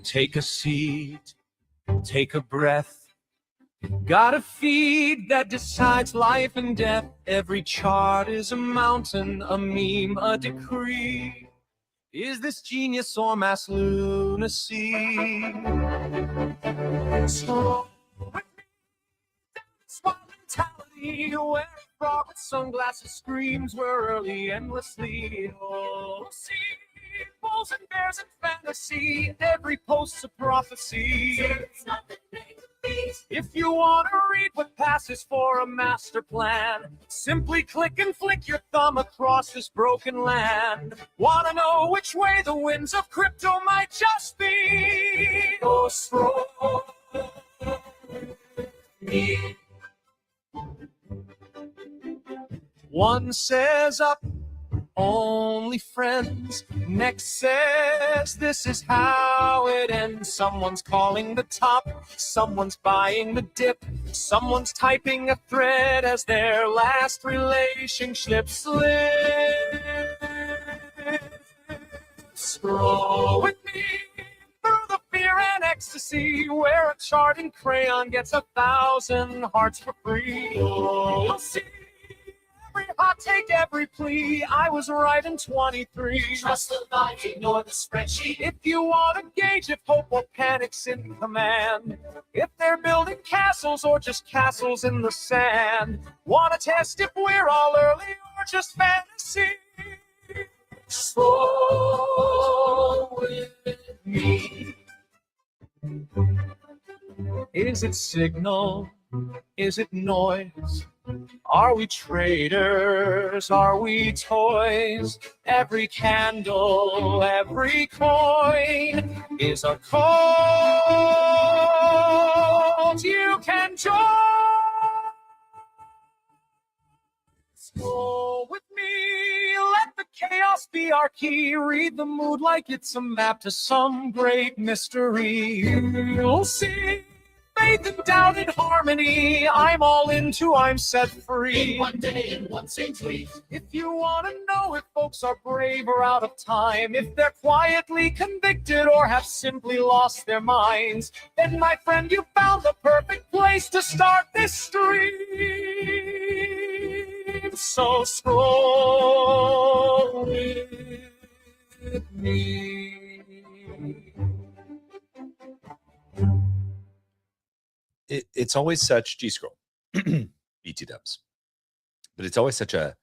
Take a seat, take a breath. Got a feed that decides life and death. Every chart is a mountain, a meme, a decree. Is this genius or mass lunacy? So, with me, swap mentality, where a frog with sunglasses screams we're early endlessly. Oh, see, bulls and bears and fantasy, every post's a prophecy. It's nothing make If you want to read what passes for a master plan, simply click and flick your thumb across this broken land. Want to know which way the winds of crypto might just be? Go scroll me. One says up, only friends. Next says this is how it ends. Someone's calling the top, someone's buying the dip, someone's typing a thread as their last relationship slips. Scroll with me through the fear and ecstasy, where a chart in crayon gets 1,000 hearts for free. You'll see every hot take, every plea. I was right in 23. Trust the line, ignore the spreadsheet. If you want to gauge if hope or panic's in command, if they're building castles or just castles in the sand, want to test if we're all early or just fantasy? Slow with me. Is it signal? Is it noise? Are we traders? Are we toys? Every candle, every coin is a cult you can join. Go with me, let the chaos be our key. Read the mood like it's a map to some great mystery. You'll see faith and doubt in harmony. I'm all into, I'm set free. In one day, in one same tweet. If you want to know if folks are brave or out of time, if they're quietly convicted or have simply lost their minds, then my friend, you found the perfect place to start this stream. So scroll with me. It's always such G-Scroll, BT dubs, but it's always such a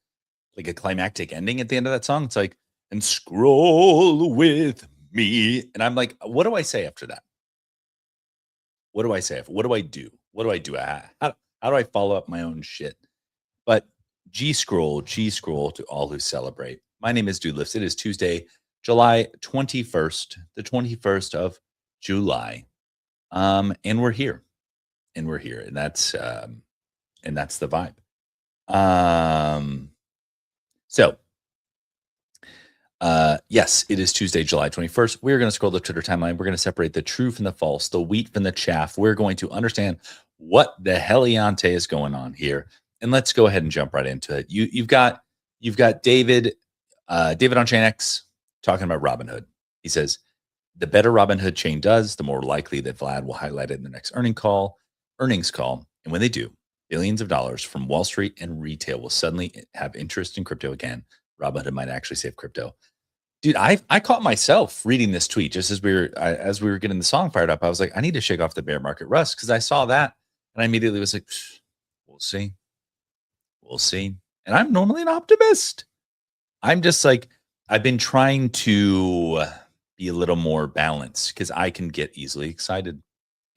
climactic ending at the end of that song. It's like, and scroll with me. And I'm like, what do I say after that? What do I say? What do I do? What do I do? How do I follow up my own shit? But G-Scroll to all who celebrate. My name is Dude Lifts. It is Tuesday, July 21st, the 21st of July. And we're here. And that's the vibe. Yes, it is Tuesday, July 21st. We're going to scroll the Twitter timeline. We're going to separate the true from the false, the wheat from the chaff. We're going to understand what the heliante is going on here. And let's go ahead and jump right into it. You've got David on Chain X talking about Robinhood. He says, the better Robinhood chain does, the more likely that Vlad will highlight it in the next earnings call. And when they do, billions of dollars from Wall Street and retail will suddenly have interest in crypto again. Robinhood might actually save crypto. Dude, I caught myself reading this tweet just as we were getting the song fired up. I was like, I need to shake off the bear market rust, because I saw that and I immediately was like, we'll see. And I'm normally an optimist. I'm just like, I've been trying to be a little more balanced because I can get easily excited.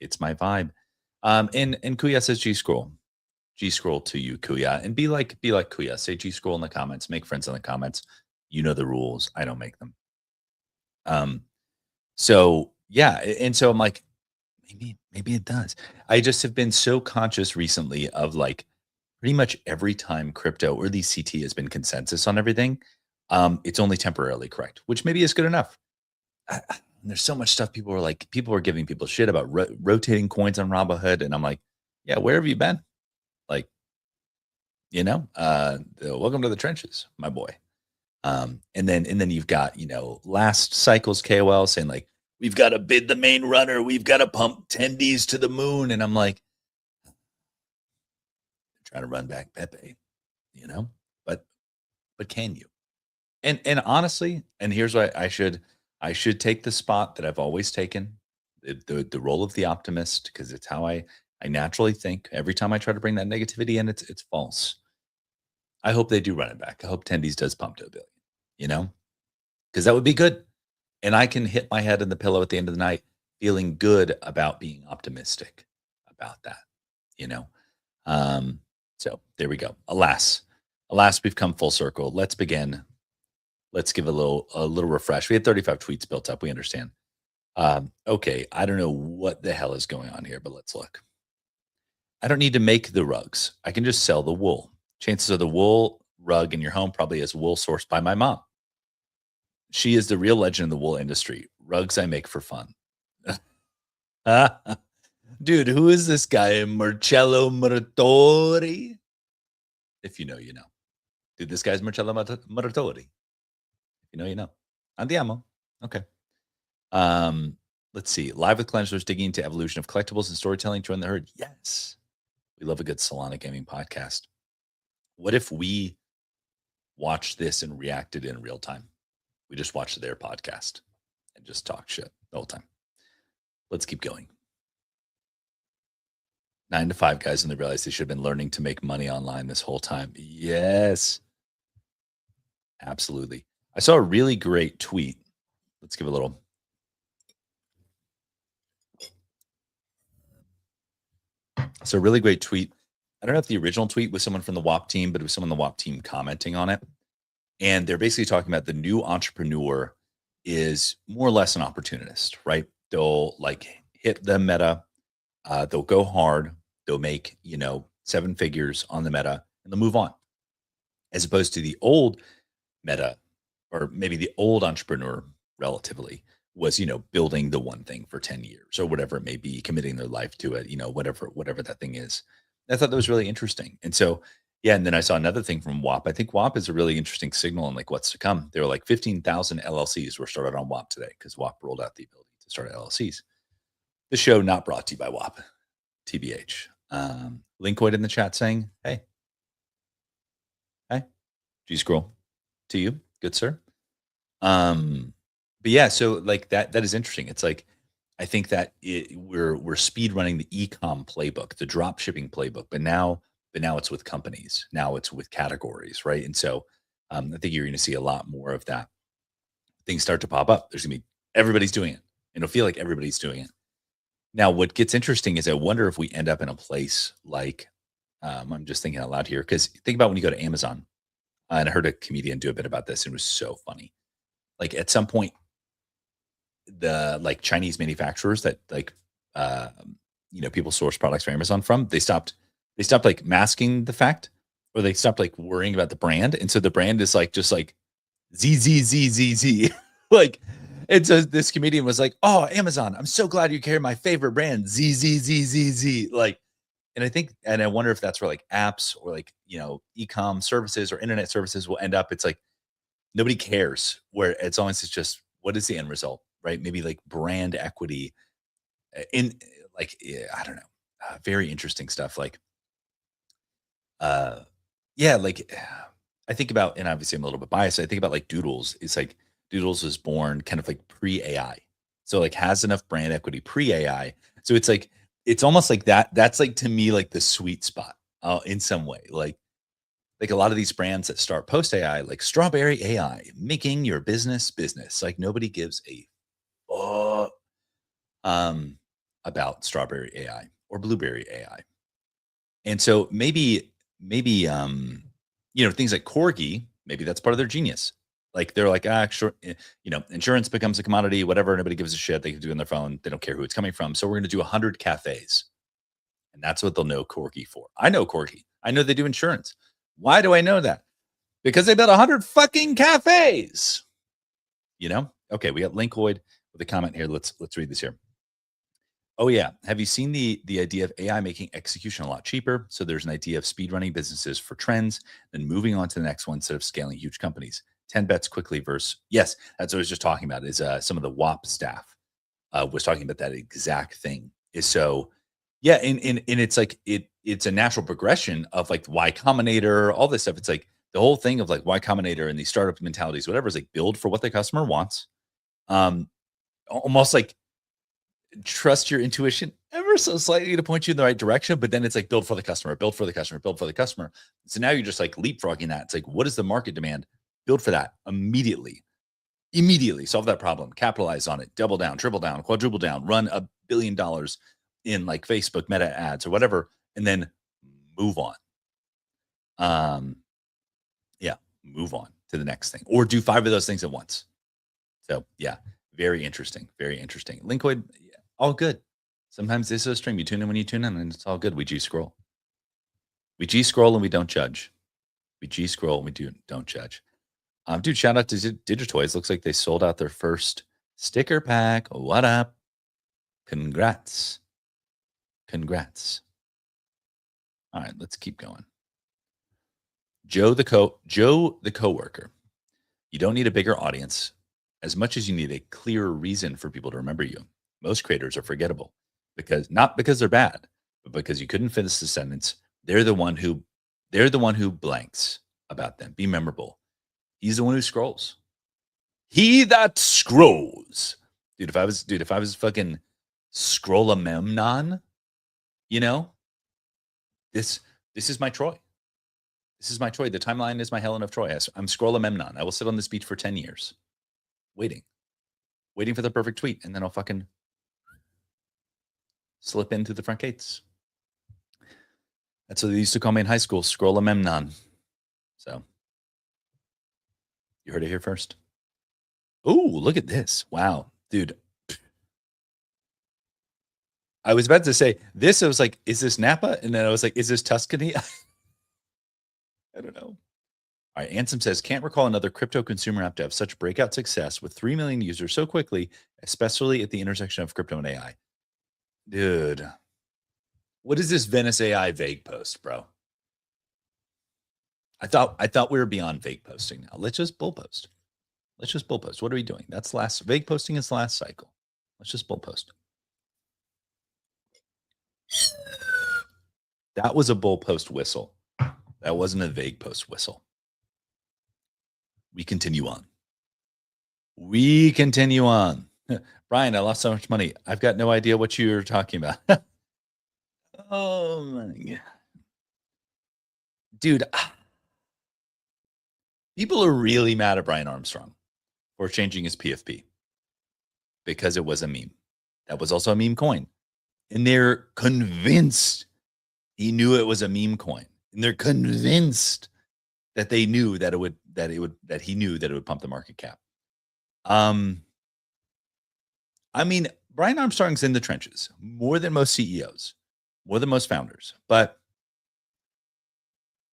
It's my vibe. And Kuya says G-Scroll to you, Kuya, and be like Kuya. Say G-Scroll in the comments. Make friends in the comments. You know the rules. I don't make them. So yeah, and so I'm like, maybe it does. I just have been so conscious recently of like pretty much every time crypto or the CT has been consensus on everything, it's only temporarily correct, which maybe is good enough. There's so much stuff people are giving people shit about rotating coins on Robinhood, and I'm like, yeah, where have you been? Like, welcome to the trenches, my boy. And then you've got last cycle's KOL saying like we've got to bid the main runner. We've got to pump tendies to the moon. And I'm like, trying to run back Pepe, but can you? And honestly, and here's why I should take the spot that I've always taken, the role of the optimist, because it's how I naturally think. Every time I try to bring that negativity in, it's false. I hope they do run it back. I hope Tendies does pump to a billion, you know, because that would be good. And I can hit my head in the pillow at the end of the night feeling good about being optimistic about that, you know. So there we go. Alas, we've come full circle. Let's begin. Let's give a little refresh. We had 35 tweets built up. We understand. Okay, I don't know what the hell is going on here, but let's look. I don't need to make the rugs. I can just sell the wool. Chances are the wool rug in your home probably is wool sourced by my mom. She is the real legend in the wool industry. Rugs I make for fun. Dude, who is this guy? Marcello Muratori? If you know, you know. Dude, this guy's Marcello Muratori. If you know, you know. Andiamo. Okay. Let's see. Live with Cleansers digging into evolution of collectibles and storytelling. Join the herd. Yes. We love a good Solana gaming podcast. What if we watched this and reacted in real time? We just watched their podcast and just talk shit the whole time. Let's keep going. 9 to 5 guys, and they realize they should have been learning to make money online this whole time. Yes. Absolutely. I saw a really great tweet. Let's give a little. So a really great tweet. I don't know if the original tweet was someone from the WAP team, but it was someone on the WAP team commenting on it. And they're basically talking about the new entrepreneur is more or less an opportunist, right? They'll like hit the meta. They'll go hard. They'll make, 7 figures on the meta and they'll move on. As opposed to the old meta, or maybe the old entrepreneur relatively was, building the one thing for 10 years or whatever it may be, committing their life to it, whatever that thing is. I thought that was really interesting. And so, yeah. And then I saw another thing from WAP. I think WAP is a really interesting signal on like what's to come. There were like 15,000 LLCs were started on WAP today because WAP rolled out the ability to start LLCs. The show not brought to you by WAP, TBH. Linkoid in the chat saying, hey, G scroll to you, good sir. But yeah, so like that is interesting. It's like, I think that we're speed running the e-com playbook, the drop shipping playbook, but now it's with companies. Now it's with categories, right? And so I think you're going to see a lot more of that. Things start to pop up. There's going to be everybody's doing it, and it'll feel like everybody's doing it. Now, what gets interesting is I wonder if we end up in a place like I'm just thinking out loud here because think about when you go to Amazon, and I heard a comedian do a bit about this, and it was so funny. Like at some point, the like Chinese manufacturers that like people source products from Amazon from, they stopped like masking the fact, or they stopped like worrying about the brand, and so the brand is like just like ZZZZZ like. And so this comedian was like, "Oh, Amazon, I'm so glad you carry my favorite brand, ZZZZZ." Like, and I wonder if that's where like apps or like e-com services or internet services will end up. It's like nobody cares. Where it's always just what is the end result, right? Maybe like brand equity in like I don't know, very interesting stuff. Like, yeah, like I think about, and obviously I'm a little bit biased. I think about like Doodles. It's like Doodles was born kind of like pre-AI. So like has enough brand equity pre-AI. So it's like, it's almost like that. That's like to me, like the sweet spot in some way. Like a lot of these brands that start post-AI, like Strawberry AI, making your business. Like nobody gives a fuck about Strawberry AI or Blueberry AI. And so maybe things like Corgi, maybe that's part of their genius. Like they're like, sure, insurance becomes a commodity, whatever. Nobody gives a shit. They can do it on their phone. They don't care who it's coming from. So we're going to do 100 cafes. And that's what they'll know Corgi for. I know Corgi. I know they do insurance. Why do I know that? Because they built 100 fucking cafes. Okay, we got Linkoid with a comment here. Let's read this here. Oh yeah, have you seen the idea of AI making execution a lot cheaper? So there's an idea of speed running businesses for trends, then moving on to the next one instead of scaling huge companies. 10 bets quickly versus yes, that's what I was just talking about. Is some of the WAP staff was talking about that exact thing. Is so, yeah, and it's like it's a natural progression of like Y Combinator, all this stuff. It's like the whole thing of like Y Combinator and these startup mentalities, whatever, is like build for what the customer wants. Almost like trust your intuition ever so slightly to point you in the right direction, but then it's like build for the customer, build for the customer, build for the customer. So now you're just like leapfrogging that. It's like, what is the market demand? Build for that immediately solve that problem, capitalize on it, double down, triple down, quadruple down, run $1 billion in like Facebook meta ads or whatever, and then move on. Yeah, move on to the next thing, or do 5 of those things at once. So yeah, very interesting, very interesting. Linkoid, all good. Sometimes this is a stream. You tune in when you tune in, and it's all good. We G scroll. We G scroll and we don't judge. We G scroll and we don't judge. Dude, shout out to Digitoys. Looks like they sold out their first sticker pack. What up? Congrats. Congrats. All right, let's keep going. Joe the coworker. You don't need a bigger audience as much as you need a clearer reason for people to remember you. Most creators are forgettable not because they're bad, but because you couldn't finish the sentence. They're the one who blanks about them. Be memorable. He's the one who scrolls. He that scrolls. Dude, if I was fucking Scrollamemnon, you know, this is my Troy. This is my Troy. The timeline is my Helen of Troy. I'm Scrollamemnon. I will sit on this beach for 10 years, waiting for the perfect tweet, and then I'll fucking slip into the front gates. That's what they used to call me in high school, Scrollamemnon. So, you heard it here first. Ooh, look at this. Wow, dude. I was about to say this. I was like, is this Napa? And then I was like, is this Tuscany? I don't know. All right. Ansem says, can't recall another crypto consumer app to have such breakout success with 3 million users so quickly, especially at the intersection of crypto and AI. Dude, what is this Venice AI vague post, bro? I thought we were beyond vague posting now. Let's just bull post. What are we doing? That's vague posting is the last cycle. Let's just bull post. That was a bull post whistle. That wasn't a vague post whistle. We continue on. Brian, I lost so much money. I've got no idea what you're talking about. Oh my God. Dude, people are really mad at Brian Armstrong for changing his PFP because it was a meme. That was also a meme coin. And they're convinced he knew it was a meme coin. And they're convinced that he knew that it would pump the market cap. I mean, Brian Armstrong's in the trenches more than most CEOs, more than most founders, but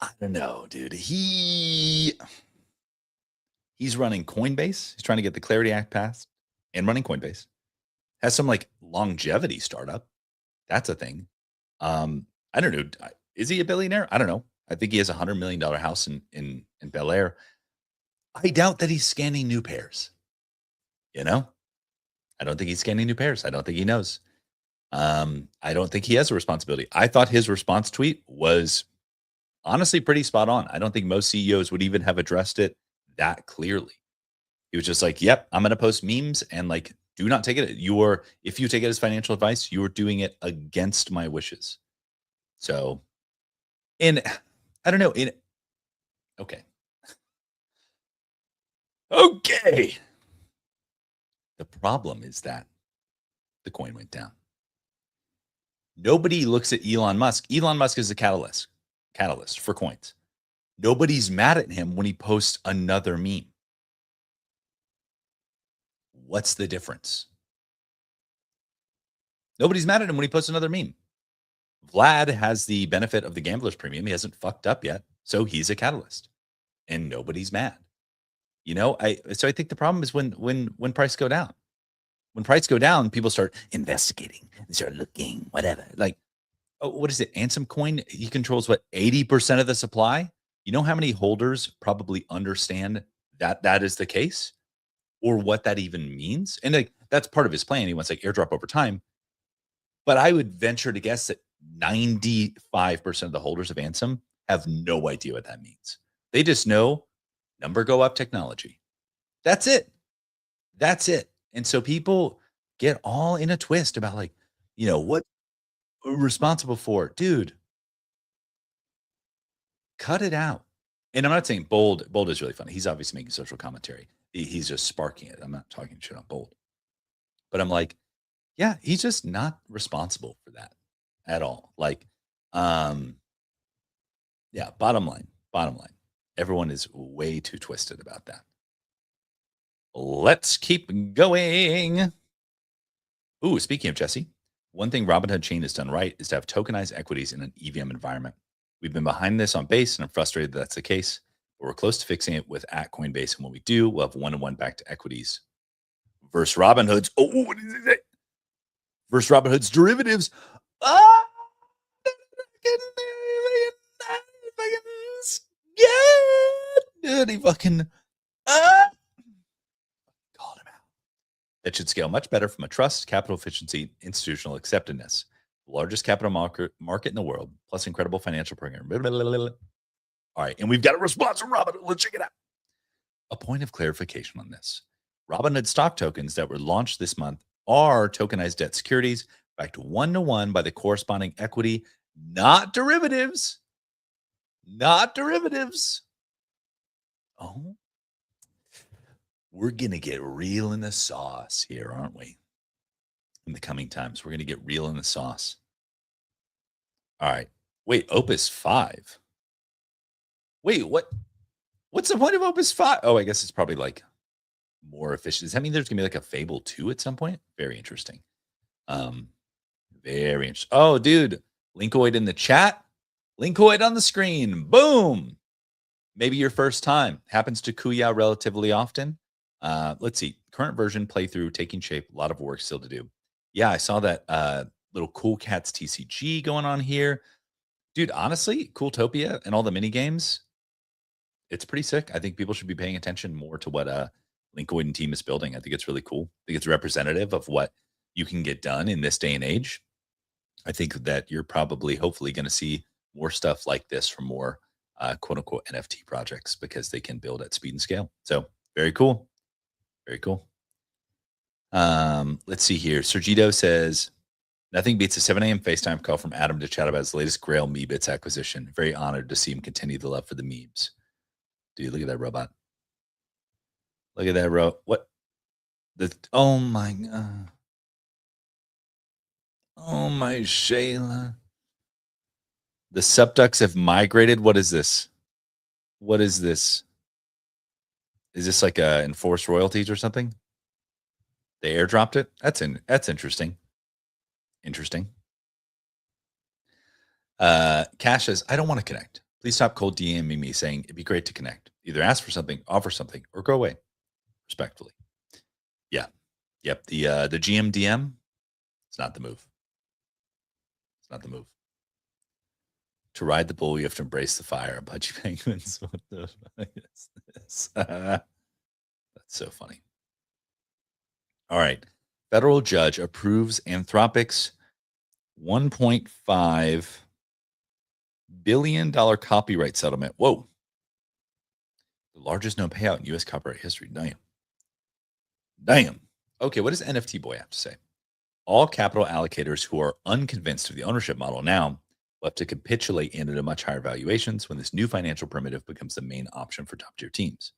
I don't know, dude. He's running Coinbase. He's trying to get the Clarity Act passed and running Coinbase. Has some like longevity startup. That's a thing. I don't know. Is he a billionaire? I don't know. I think he has $100 million house in Bel Air. I doubt that he's scanning new pairs. You know, I don't think he's scanning new pairs. I don't think he knows. I don't think he has a responsibility. I thought his response tweet was honestly pretty spot on. I don't think most CEOs would even have addressed it that clearly. He was just like, yep, I'm going to post memes and like, do not take it. If you take it as financial advice, you're doing it against my wishes. So, I don't know. Okay. Okay. The problem is that the coin went down. Nobody looks at Elon Musk. Elon Musk is a catalyst for coins. Nobody's mad at him when he posts another meme. What's the difference? Nobody's mad at him when he posts another meme. Vlad has the benefit of the gambler's premium. He hasn't fucked up yet, so he's a catalyst, and nobody's mad. You know, I think the problem is when prices go down. When prices go down, people start investigating, they start looking, whatever. Like, oh, what is it? Ansem Coin, he controls what, 80% of the supply? You know how many holders probably understand that is the case? or what that even means. And like that's part of his plan. He wants like airdrop over time. But I would venture to guess that 95% of the holders of Ansem have no idea what that means. They just know number go up technology. That's it. That's it. And so people get all in a twist about like, what we're responsible for. Dude, cut it out. And I'm not saying Bold is really funny. He's obviously making social commentary. He's just sparking it. I'm not talking shit on Bold. But I'm like, yeah, he's just not responsible for that at all. Like, yeah, bottom line. Everyone is way too twisted about that. Let's keep going. Ooh, speaking of Jesse, one thing Robinhood Chain has done right is to have tokenized equities in an EVM environment. We've been behind this on Base, and I'm frustrated that's the case, but we're close to fixing it with at Coinbase. And when we do, we'll have one-to-one back to equities versus Robinhood's. Oh, what did he say? Versus Robinhood's derivatives. Ah! Yeah, dude, he fucking called him out. That should scale much better from a trust, capital efficiency, institutional acceptedness. The largest capital market in the world, plus incredible financial program. All right, and we've got a response from Robinhood. Let's check it out. A point of clarification on this. Robinhood stock tokens that were launched this month are tokenized debt securities backed one-to-one by the corresponding equity, not derivatives. Not derivatives. Oh, we're going to get real in the sauce here, aren't we? In the coming times, we're going to get real in the sauce. All right. Wait, Opus 5. Wait, what? What's the point of Opus 5? Oh, I guess it's probably like more efficient. Does that mean there's going to be like a Fable 2 at some point? Very interesting. Very interesting. Oh, dude. Linkoid in the chat. Linkoid on the screen. Boom. Maybe your first time. Happens to Kuya relatively often. Let's see. Current version playthrough taking shape. A lot of work still to do. Yeah, I saw that little Cool Cats TCG going on here. Dude, honestly, Cooltopia and all the mini games, it's pretty sick. I think people should be paying attention more to what Linkoid and team is building. I think it's really cool. I think it's representative of what you can get done in this day and age. I think that you're probably, hopefully, going to see more stuff like this from more quote unquote NFT projects because they can build at speed and scale. So very cool. Very cool. Let's see here. Sergito says, nothing beats a 7 a.m. FaceTime call from Adam to chat about his latest Grail Meebits acquisition. Very honored to see him continue the love for the memes. Dude, look at that robot. Look at that what? Oh my God. Oh my Shayla. The subducts have migrated. What is this? What is this? Is this like enforced royalties or something? They airdropped it? That's interesting. Interesting. Cash says, I don't want to connect. Please stop cold DMing me saying it'd be great to connect. Either ask for something, offer something, or go away. Respectfully. Yeah. Yep. The GMDM, it's not the move. It's not the move. To ride the bull, you have to embrace the fire. Pudgy penguins. What the fuck is this? That's so funny. All right. Federal judge approves Anthropic's $1.5 billion copyright settlement. Whoa. The largest known payout in U.S. copyright history. Damn. Okay, what does NFT Boy have to say? All capital allocators who are unconvinced of the ownership model now will have to capitulate in at a much higher valuations when this new financial primitive becomes the main option for top-tier teams.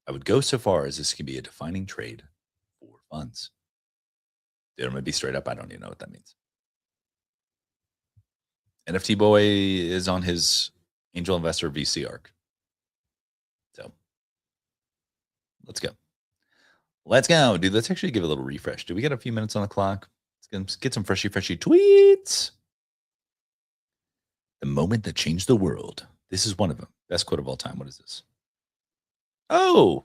I would go so far as this can be a defining trade for funds. Dude, I'm going to be straight up. I don't even know what that means. NFT Boy is on his angel investor VC arc. So let's go. Let's go, dude. Let's actually give a little refresh. Do we get a few minutes on the clock? Let's get some freshy tweets. The moment that changed the world. This is one of them. Best quote of all time. What is this? Oh,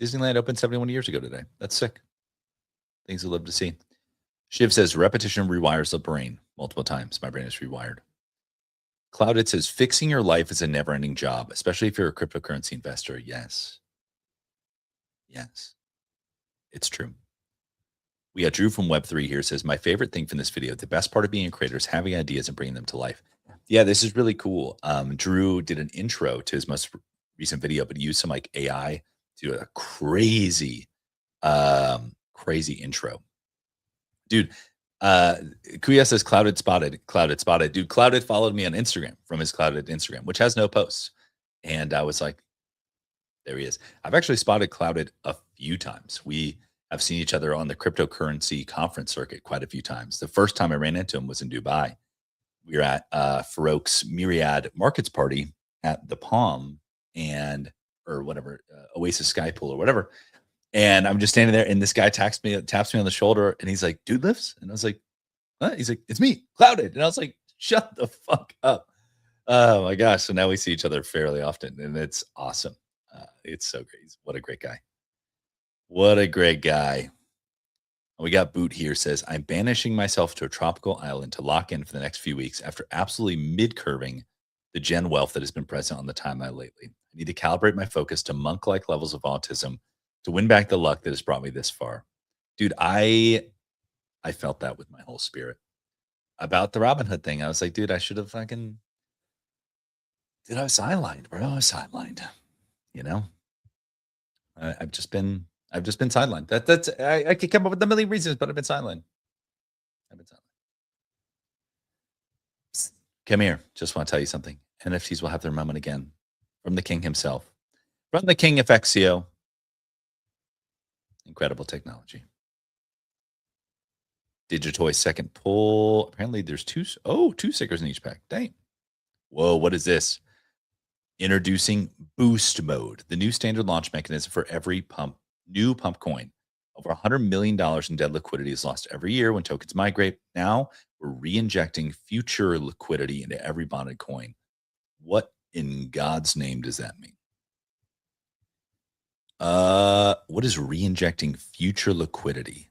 Disneyland opened 71 years ago today. That's sick. Things I'd love to see. Shiv says repetition rewires the brain multiple times. My brain is rewired. Clouded says fixing your life is a never-ending job, especially if you're a cryptocurrency investor. Yes. Yes. It's true. We got Drew from Web3 here says, my favorite thing from this video, the best part of being a creator is having ideas and bringing them to life. Yeah, this is really cool. Drew did an intro to his most recent video, but he used some like AI to do a crazy intro. Dude, Kuya says clouded spotted. Dude, Clouded followed me on Instagram from his Clouded Instagram, which has no posts. And I was like, there he is. I've actually spotted Clouded a few times. We have seen each other on the cryptocurrency conference circuit quite a few times. The first time I ran into him was in Dubai. We were at Farouk's Myriad Markets party at the Palm or whatever, Oasis Sky Pool or whatever. And I'm just standing there, and this guy taps me on the shoulder, and he's like, "Dude lifts," and I was like, "What?" He's like, "It's me, Clouded," and I was like, "Shut the fuck up!" Oh my gosh! So now we see each other fairly often, and it's awesome. It's so great. What a great guy! What a great guy! We got Boot here says, "I'm banishing myself to a tropical island to lock in for the next few weeks after absolutely mid-curving the gen wealth that has been present on the timeline lately. I need to calibrate my focus to monk-like levels of autism to win back the luck that has brought me this far." Dude, I felt that with my whole spirit about the Robin Hood thing. I was like, dude, I should have fucking, dude, I was sidelined, bro. I was sidelined. You know, I've just been sidelined. I could come up with a million reasons, but I've been sidelined. Psst, come here. Just want to tell you something. NFTs will have their moment again from the king himself, from the king FXCO. Incredible technology. Digitoy second pull. Apparently there's two stickers in each pack. Dang. Whoa, what is this? Introducing boost mode, the new standard launch mechanism for every new pump coin. Over $100 million in dead liquidity is lost every year when tokens migrate. Now we're re-injecting future liquidity into every bonded coin. What in God's name does that mean? What is re-injecting future liquidity?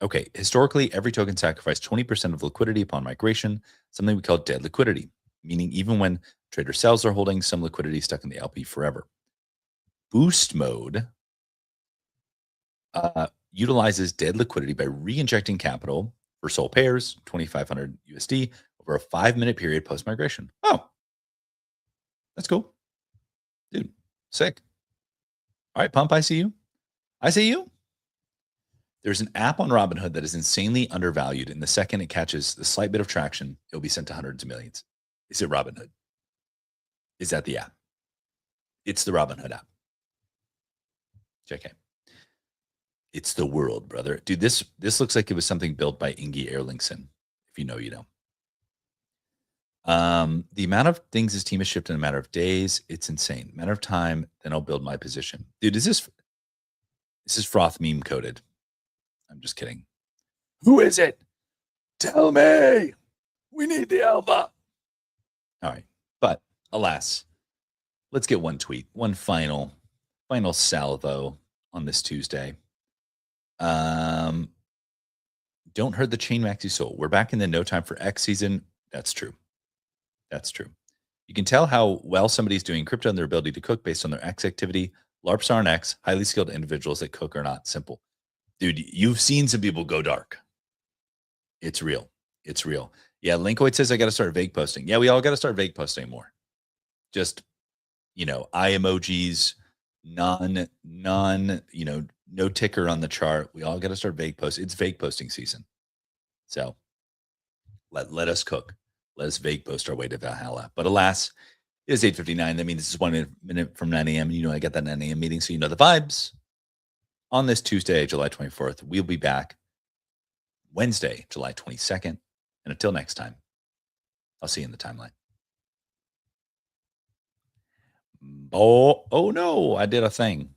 Okay, historically, every token sacrificed 20% of liquidity upon migration, something we call dead liquidity, meaning even when trader sells their holdings, some liquidity is stuck in the LP forever. Boost mode utilizes dead liquidity by re-injecting capital for sole pairs, 2,500 USD, over a 5-minute period post-migration. Oh, that's cool. Dude, sick. All right, Pump, I see you. I see you. There's an app on Robinhood that is insanely undervalued, and the second it catches the slight bit of traction, it'll be sent to hundreds of millions. Is it Robinhood? Is that the app? It's the Robinhood app. JK. It's the world, brother. Dude, this looks like it was something built by Ingi Erlingsson. If you know, you know. The amount of things his team has shipped in a matter of days, it's insane. Matter of time, then I'll build my position. Dude, this is froth meme coded. I'm just kidding. Who is it? Tell me. We need the alpha. All right. But alas, let's get one tweet, one final salvo on this Tuesday. Don't hurt the chain maxi soul. We're back in the no time for X season. That's true. That's true. You can tell how well somebody's doing crypto and their ability to cook based on their X activity. LARPs are on X, highly skilled individuals that cook are not simple. Dude, you've seen some people go dark. It's real. It's real. Yeah, Linkoid says I got to start vague posting. Yeah, we all got to start vague posting more. Just, eye emojis, non, no ticker on the chart. We all got to start vague posting. It's vague posting season. So let us cook. Let us vague post our way to Valhalla. But alas, it is 8:59. That means this is 1 minute from 9 a.m. And I got that 9 a.m. meeting, so you know the vibes. On this Tuesday, July 24th, we'll be back Wednesday, July 22nd. And until next time, I'll see you in the timeline. Oh no, I did a thing.